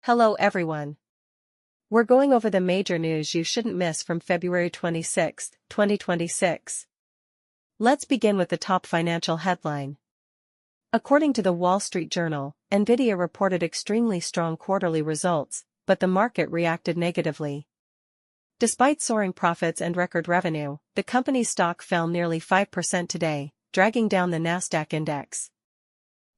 Hello everyone. We're going over the major news you shouldn't miss from February 26, 2026. Let's begin with the top financial headline. According to the Wall Street Journal, Nvidia reported extremely strong quarterly results, but the market reacted negatively. Despite soaring profits and record revenue, the company's stock fell nearly 5% today, dragging down the Nasdaq index.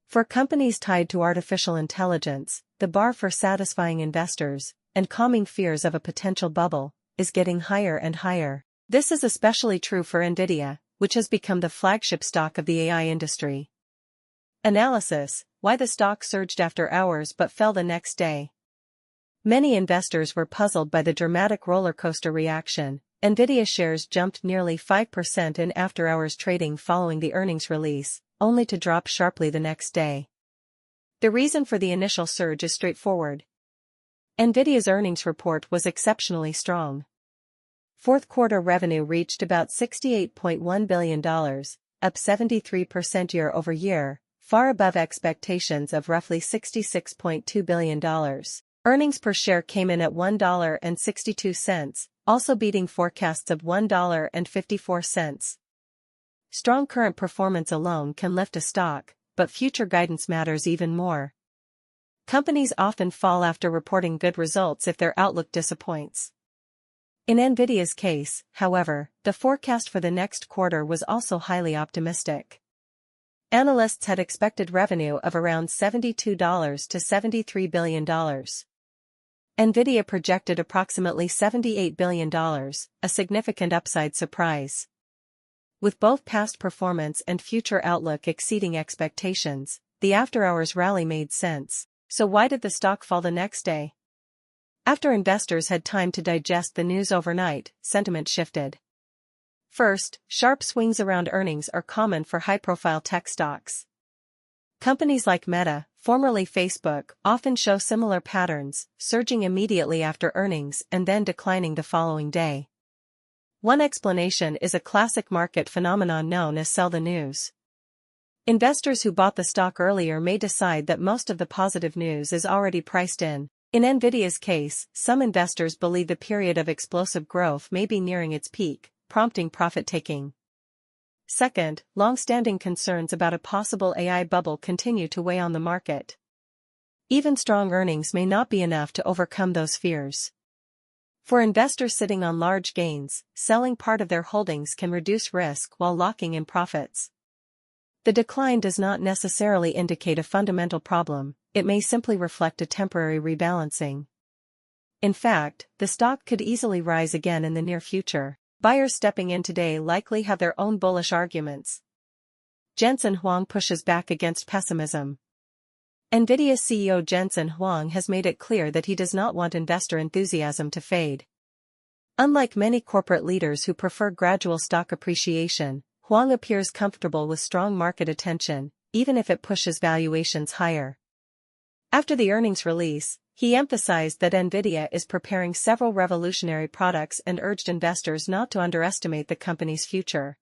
For companies tied to artificial intelligence, the bar for satisfying investors and calming fears of a potential bubble is getting higher and higher. This is especially true for Nvidia, which has become the flagship stock of the AI industry. Analysis: why the stock surged after hours but fell the next day. Many investors were puzzled by the dramatic rollercoaster reaction. Nvidia shares jumped nearly 5% in after-hours trading following the earnings release, only to drop sharply the next day. The reason for the initial surge is straightforward. Nvidia's earnings report was exceptionally strong. Fourth quarter revenue reached about $68.1 billion, up 73% year-over-year, far above expectations of roughly $66.2 billion. Earnings per share came in at $1.62, also beating forecasts of $1.54. Strong current performance alone can lift a stock, but future guidance matters even more. Companies often fall after reporting good results if their outlook disappoints. In Nvidia's case, however, the forecast for the next quarter was also highly optimistic. Analysts had expected revenue of around $72 to $73 billion. Nvidia projected approximately $78 billion, a significant upside surprise. With both past performance and future outlook exceeding expectations, the after-hours rally made sense. So why did the stock fall the next day? After investors had time to digest the news overnight, sentiment shifted. First, sharp swings around earnings are common for high-profile tech stocks. Companies like Meta, formerly Facebook, often show similar patterns, surging immediately after earnings and then declining the following day. One explanation is a classic market phenomenon known as sell the news. Investors who bought the stock earlier may decide that most of the positive news is already priced in. In Nvidia's case, some investors believe the period of explosive growth may be nearing its peak, prompting profit-taking. Second, long-standing concerns about a possible AI bubble continue to weigh on the market. Even strong earnings may not be enough to overcome those fears. For investors sitting on large gains, selling part of their holdings can reduce risk while locking in profits. The decline does not necessarily indicate a fundamental problem, it may simply reflect a temporary rebalancing. In fact, the stock could easily rise again in the near future. Buyers stepping in today likely have their own bullish arguments. Jensen Huang pushes back against pessimism. Nvidia CEO Jensen Huang has made it clear that he does not want investor enthusiasm to fade. Unlike many corporate leaders who prefer gradual stock appreciation, Huang appears comfortable with strong market attention, even if it pushes valuations higher. After the earnings release, he emphasized that Nvidia is preparing several revolutionary products and urged investors not to underestimate the company's future.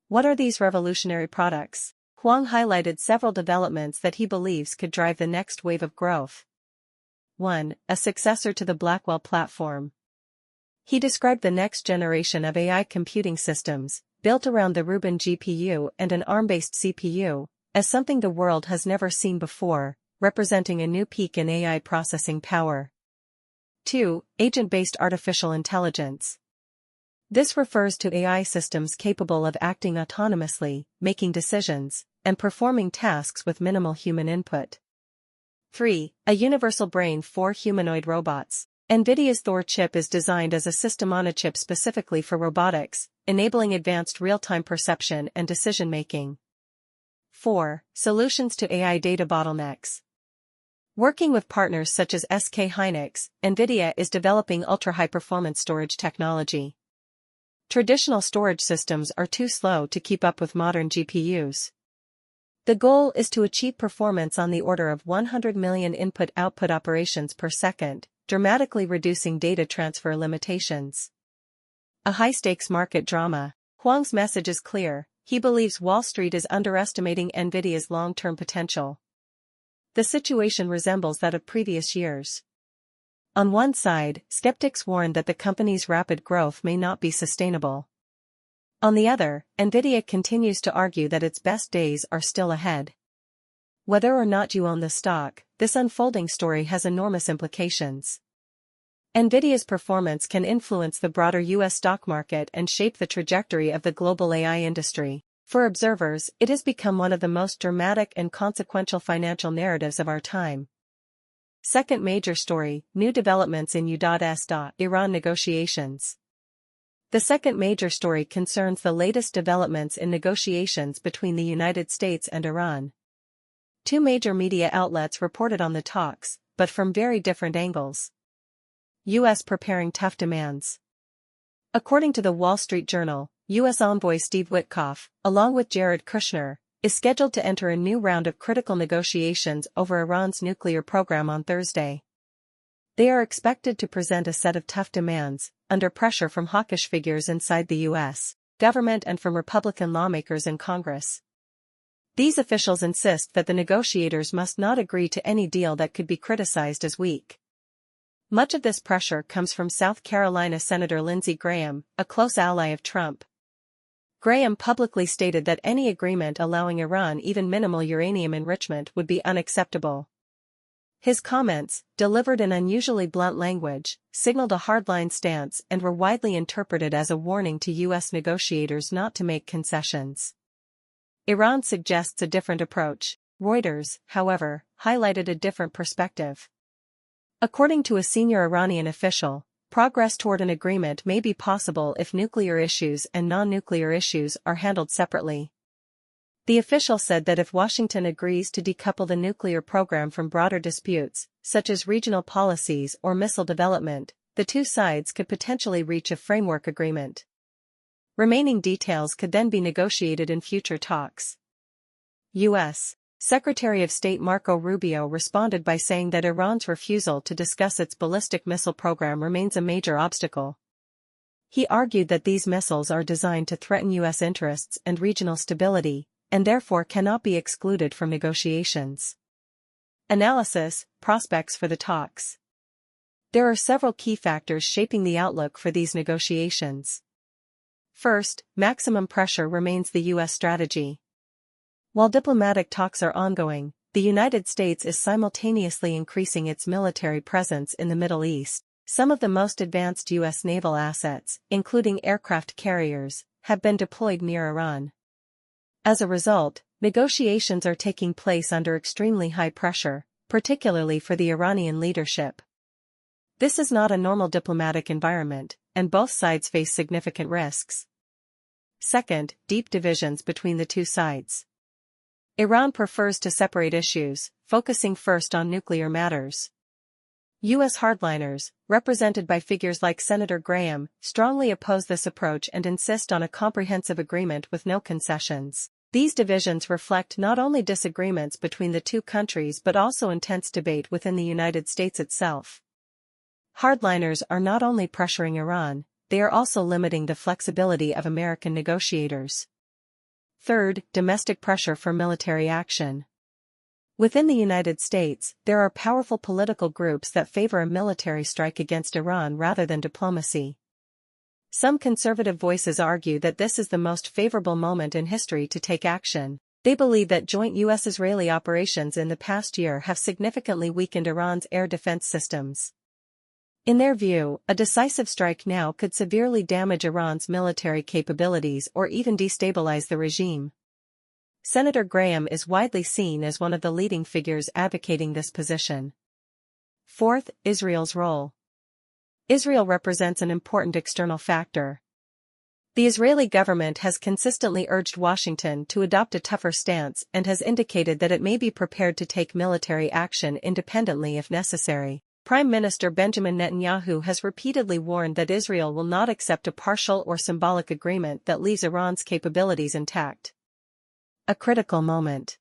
What are these revolutionary products? Huang highlighted several developments that he believes could drive the next wave of growth. 1. A successor to the Blackwell platform. He described the next generation of AI computing systems, built around the Rubin GPU and an ARM-based CPU, as something the world has never seen before, representing a new peak in AI processing power. 2. Agent-based artificial intelligence. This refers to AI systems capable of acting autonomously, making decisions, and performing tasks with minimal human input. 3. A universal brain for humanoid robots. Nvidia's Thor chip is designed as a system-on-a-chip specifically for robotics, enabling advanced real-time perception and decision-making. 4. Solutions to AI data bottlenecks. Working with partners such as SK Hynix, Nvidia is developing ultra-high-performance storage technology. Traditional storage systems are too slow to keep up with modern GPUs. The goal is to achieve performance on the order of 100 million input-output operations per second, dramatically reducing data transfer limitations. A high-stakes market drama. Huang's message is clear: he believes Wall Street is underestimating Nvidia's long-term potential. the situation resembles that of previous years. On one side, skeptics warn that the company's rapid growth may not be sustainable. On the other, Nvidia continues to argue that its best days are still ahead. Whether or not you own the stock, this unfolding story has enormous implications. Nvidia's performance can influence the broader U.S. stock market and shape the trajectory of the global AI industry. For observers, it has become one of the most dramatic and consequential financial narratives of our time. Second major story, new developments in U.S. Iran negotiations. The second major story concerns the latest developments in negotiations between the United States and Iran. Two major media outlets reported on the talks, but from very different angles. U.S. preparing tough demands. According to the Wall Street Journal, U.S. envoy Steve Witkoff, along with Jared Kushner, is scheduled to enter a new round of critical negotiations over Iran's nuclear program on Thursday. They are expected to present a set of tough demands, under pressure from hawkish figures inside the U.S. government and from Republican lawmakers in Congress. These officials insist that the negotiators must not agree to any deal that could be criticized as weak. Much of this pressure comes from South Carolina Senator Lindsey Graham, a close ally of Trump. Graham publicly stated that any agreement allowing Iran even minimal uranium enrichment would be unacceptable. His comments, delivered in unusually blunt language, signaled a hardline stance and were widely interpreted as a warning to U.S. negotiators not to make concessions. Iran suggests a different approach. Reuters, however, highlighted a different perspective. According to a senior Iranian official, progress toward an agreement may be possible if nuclear issues and non-nuclear issues are handled separately. The official said that if Washington agrees to decouple the nuclear program from broader disputes, such as regional policies or missile development, the two sides could potentially reach a framework agreement. Remaining details could then be negotiated in future talks. U.S. Secretary of State Marco Rubio responded by saying that Iran's refusal to discuss its ballistic missile program remains a major obstacle. He argued that these missiles are designed to threaten U.S. interests and regional stability, and therefore cannot be excluded from negotiations. Analysis, prospects for the talks. There are several key factors shaping the outlook for these negotiations. First, maximum pressure remains the U.S. strategy. While diplomatic talks are ongoing, the United States is simultaneously increasing its military presence in the Middle East. Some of the most advanced U.S. naval assets, including aircraft carriers, have been deployed near Iran. As a result, negotiations are taking place under extremely high pressure, particularly for the Iranian leadership. This is not a normal diplomatic environment, and both sides face significant risks. Second, deep divisions between the two sides. Iran prefers to separate issues, focusing first on nuclear matters. U.S. hardliners, represented by figures like Senator Graham, strongly oppose this approach and insist on a comprehensive agreement with no concessions. These divisions reflect not only disagreements between the two countries but also intense debate within the United States itself. Hardliners are not only pressuring Iran, they are also limiting the flexibility of American negotiators. Third, domestic pressure for military action. Within the United States, there are powerful political groups that favor a military strike against Iran rather than diplomacy. Some conservative voices argue that this is the most favorable moment in history to take action. They believe that joint U.S.-Israeli operations in the past year have significantly weakened Iran's air defense systems. In their view, a decisive strike now could severely damage Iran's military capabilities or even destabilize the regime. Senator Graham is widely seen as one of the leading figures advocating this position. Fourth, Israel's role. Israel represents an important external factor. The Israeli government has consistently urged Washington to adopt a tougher stance and has indicated that it may be prepared to take military action independently if necessary. Prime Minister Benjamin Netanyahu has repeatedly warned that Israel will not accept a partial or symbolic agreement that leaves Iran's capabilities intact. A critical moment.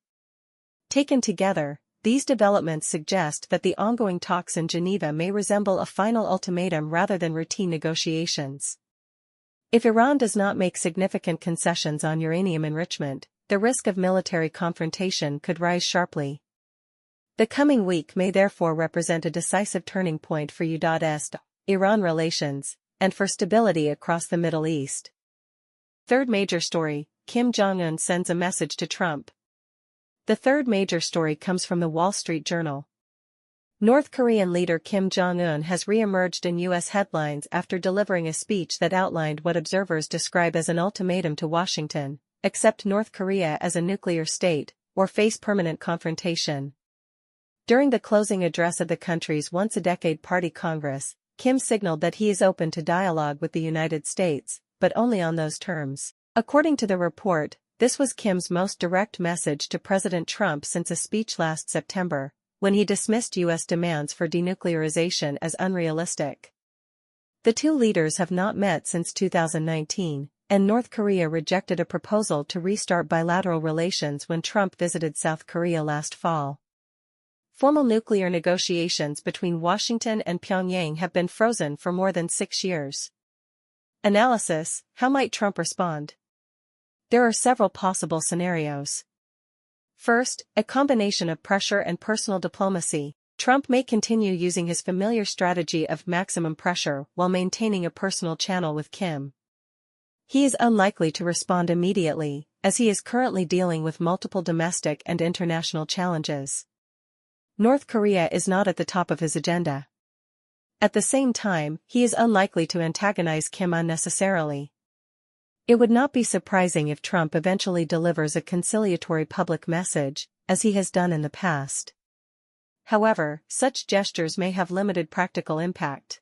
Taken together, these developments suggest that the ongoing talks in Geneva may resemble a final ultimatum rather than routine negotiations. If Iran does not make significant concessions on uranium enrichment, the risk of military confrontation could rise sharply. The coming week may therefore represent a decisive turning point for U.S.-Iran relations, and for stability across the Middle East. Third major story, Kim Jong Un sends a message to Trump. The third major story comes from the Wall Street Journal. North Korean leader Kim Jong Un has re-emerged in U.S. headlines after delivering a speech that outlined what observers describe as an ultimatum to Washington: accept North Korea as a nuclear state, or face permanent confrontation. During the closing address of the country's once-a-decade party Congress, Kim signaled that he is open to dialogue with the United States, but only on those terms. According to the report, this was Kim's most direct message to President Trump since a speech last September, when he dismissed U.S. demands for denuclearization as unrealistic. The two leaders have not met since 2019, and North Korea rejected a proposal to restart bilateral relations when Trump visited South Korea last fall. Formal nuclear negotiations between Washington and Pyongyang have been frozen for more than 6 years. Analysis: how might Trump respond? There are several possible scenarios. First, a combination of pressure and personal diplomacy. Trump may continue using his familiar strategy of maximum pressure while maintaining a personal channel with Kim. He is unlikely to respond immediately, as he is currently dealing with multiple domestic and international challenges. North Korea is not at the top of his agenda. At the same time, he is unlikely to antagonize Kim unnecessarily. It would not be surprising if Trump eventually delivers a conciliatory public message, as he has done in the past. However, such gestures may have limited practical impact.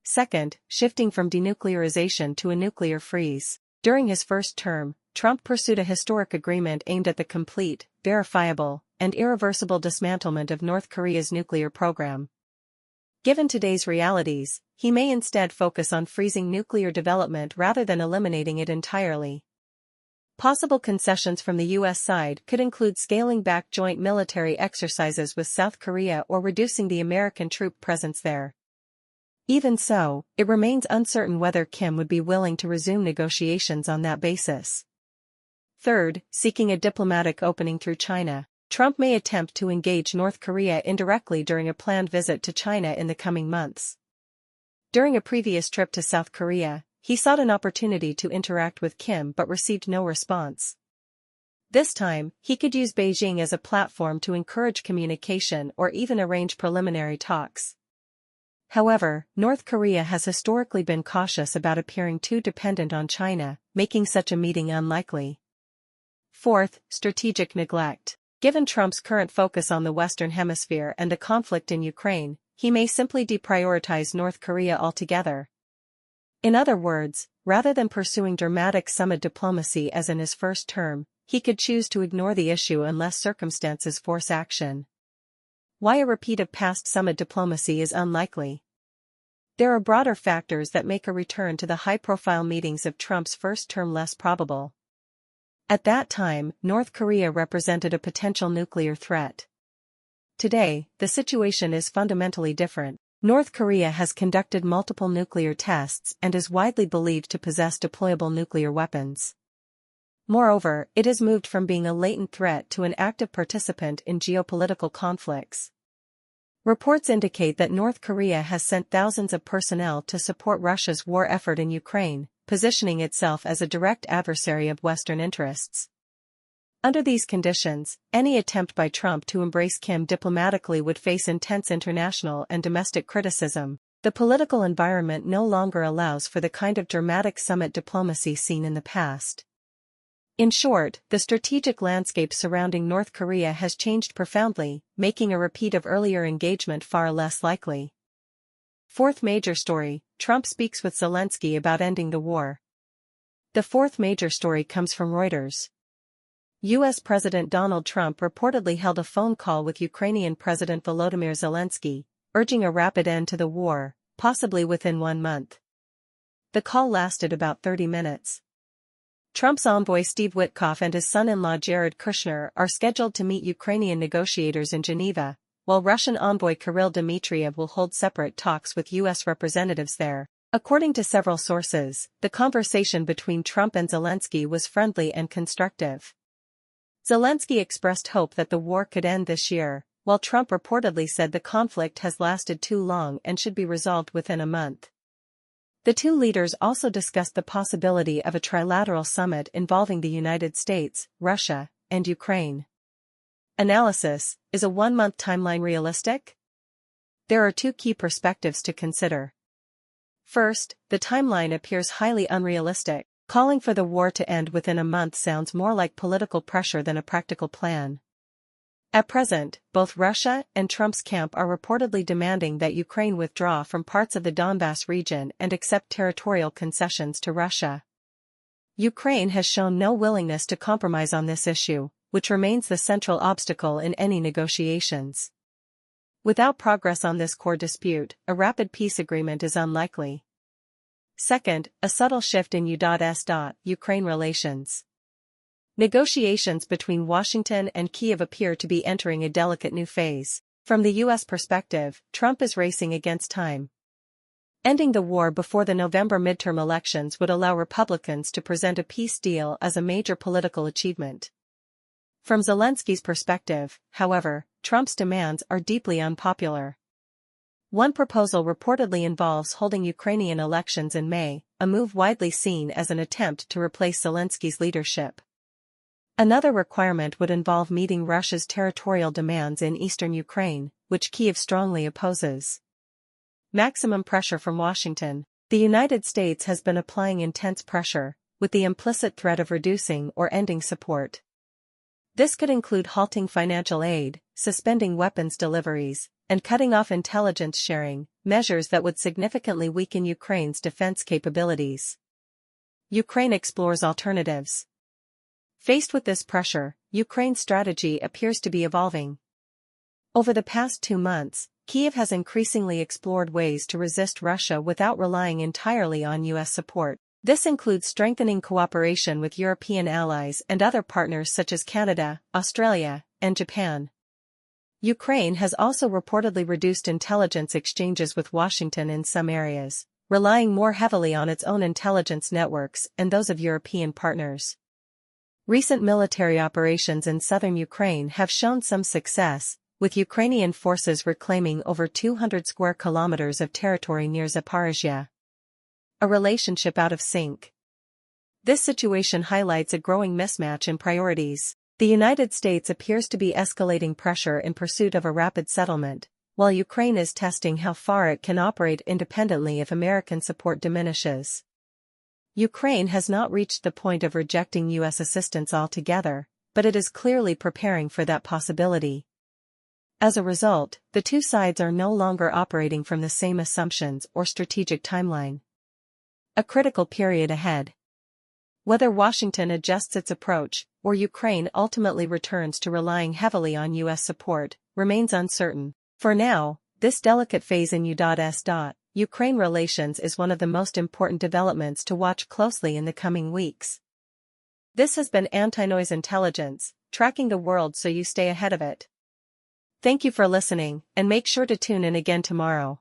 Second, shifting from denuclearization to a nuclear freeze. During his first term, Trump pursued a historic agreement aimed at the complete, verifiable, and irreversible dismantlement of North Korea's nuclear program. Given today's realities, he may instead focus on freezing nuclear development rather than eliminating it entirely. Possible concessions from the U.S. side could include scaling back joint military exercises with South Korea or reducing the American troop presence there. Even so, it remains uncertain whether Kim would be willing to resume negotiations on that basis. Third, seeking a diplomatic opening through China. Trump may attempt to engage North Korea indirectly during a planned visit to China in the coming months. During a previous trip to South Korea, he sought an opportunity to interact with Kim but received no response. This time, he could use Beijing as a platform to encourage communication or even arrange preliminary talks. However, North Korea has historically been cautious about appearing too dependent on China, making such a meeting unlikely. Fourth, strategic neglect. Given Trump's current focus on the Western Hemisphere and the conflict in Ukraine, he may simply deprioritize North Korea altogether. In other words, rather than pursuing dramatic summit diplomacy as in his first term, he could choose to ignore the issue unless circumstances force action. Why a repeat of past summit diplomacy is unlikely. There are broader factors that make a return to the high-profile meetings of Trump's first term less probable. At that time, North Korea represented a potential nuclear threat. Today, the situation is fundamentally different. North Korea has conducted multiple nuclear tests and is widely believed to possess deployable nuclear weapons. Moreover, it has moved from being a latent threat to an active participant in geopolitical conflicts. Reports indicate that North Korea has sent thousands of personnel to support Russia's war effort in Ukraine, positioning itself as a direct adversary of Western interests. Under these conditions, any attempt by Trump to embrace Kim diplomatically would face intense international and domestic criticism. The political environment no longer allows for the kind of dramatic summit diplomacy seen in the past. In short, the strategic landscape surrounding North Korea has changed profoundly, making a repeat of earlier engagement far less likely. Fourth major story, Trump speaks with Zelensky about ending the war. The fourth major story comes from Reuters. U.S. President Donald Trump reportedly held a phone call with Ukrainian President Volodymyr Zelensky, urging a rapid end to the war, possibly within 1 month. The call lasted about 30 minutes. Trump's envoy Steve Witkoff and his son-in-law Jared Kushner are scheduled to meet Ukrainian negotiators in Geneva, while Russian envoy Kirill Dmitriev will hold separate talks with U.S. representatives there. According to several sources, the conversation between Trump and Zelensky was friendly and constructive. Zelensky expressed hope that the war could end this year, while Trump reportedly said the conflict has lasted too long and should be resolved within a month. The two leaders also discussed the possibility of a trilateral summit involving the United States, Russia, and Ukraine. Analysis: is a one-month timeline realistic? There are two key perspectives to consider. First, the timeline appears highly unrealistic. Calling for the war to end within a month sounds more like political pressure than a practical plan. At present, both Russia and Trump's camp are reportedly demanding that Ukraine withdraw from parts of the Donbas region and accept territorial concessions to Russia. Ukraine has shown no willingness to compromise on this issue, which remains the central obstacle in any negotiations. Without progress on this core dispute, a rapid peace agreement is unlikely. Second, a subtle shift in U.S.-Ukraine relations. Negotiations between Washington and Kyiv appear to be entering a delicate new phase. From the U.S. perspective, Trump is racing against time. Ending the war before the November midterm elections would allow Republicans to present a peace deal as a major political achievement. From Zelensky's perspective, however, Trump's demands are deeply unpopular. One proposal reportedly involves holding Ukrainian elections in May, a move widely seen as an attempt to replace Zelensky's leadership. Another requirement would involve meeting Russia's territorial demands in eastern Ukraine, which Kyiv strongly opposes. Maximum pressure from Washington. The United States has been applying intense pressure, with the implicit threat of reducing or ending support. This could include halting financial aid, suspending weapons deliveries, and cutting off intelligence sharing, measures that would significantly weaken Ukraine's defense capabilities. Ukraine explores alternatives. Faced with this pressure, Ukraine's strategy appears to be evolving. Over the past 2 months, Kyiv has increasingly explored ways to resist Russia without relying entirely on U.S. support. This includes strengthening cooperation with European allies and other partners such as Canada, Australia, and Japan. Ukraine has also reportedly reduced intelligence exchanges with Washington in some areas, relying more heavily on its own intelligence networks and those of European partners. Recent military operations in southern Ukraine have shown some success, with Ukrainian forces reclaiming over 200 square kilometers of territory near Zaporizhia. A relationship out of sync. This situation highlights a growing mismatch in priorities. The United States appears to be escalating pressure in pursuit of a rapid settlement, while Ukraine is testing how far it can operate independently if American support diminishes. Ukraine has not reached the point of rejecting U.S. assistance altogether, but it is clearly preparing for that possibility. As a result, the two sides are no longer operating from the same assumptions or strategic timeline. A critical period ahead. Whether Washington adjusts its approach, or Ukraine ultimately returns to relying heavily on U.S. support, remains uncertain. For now, this delicate phase in U.S.-Ukraine relations is one of the most important developments to watch closely in the coming weeks. This has been Anti-Noise Intelligence, tracking the world so you stay ahead of it. Thank you for listening, and make sure to tune in again tomorrow.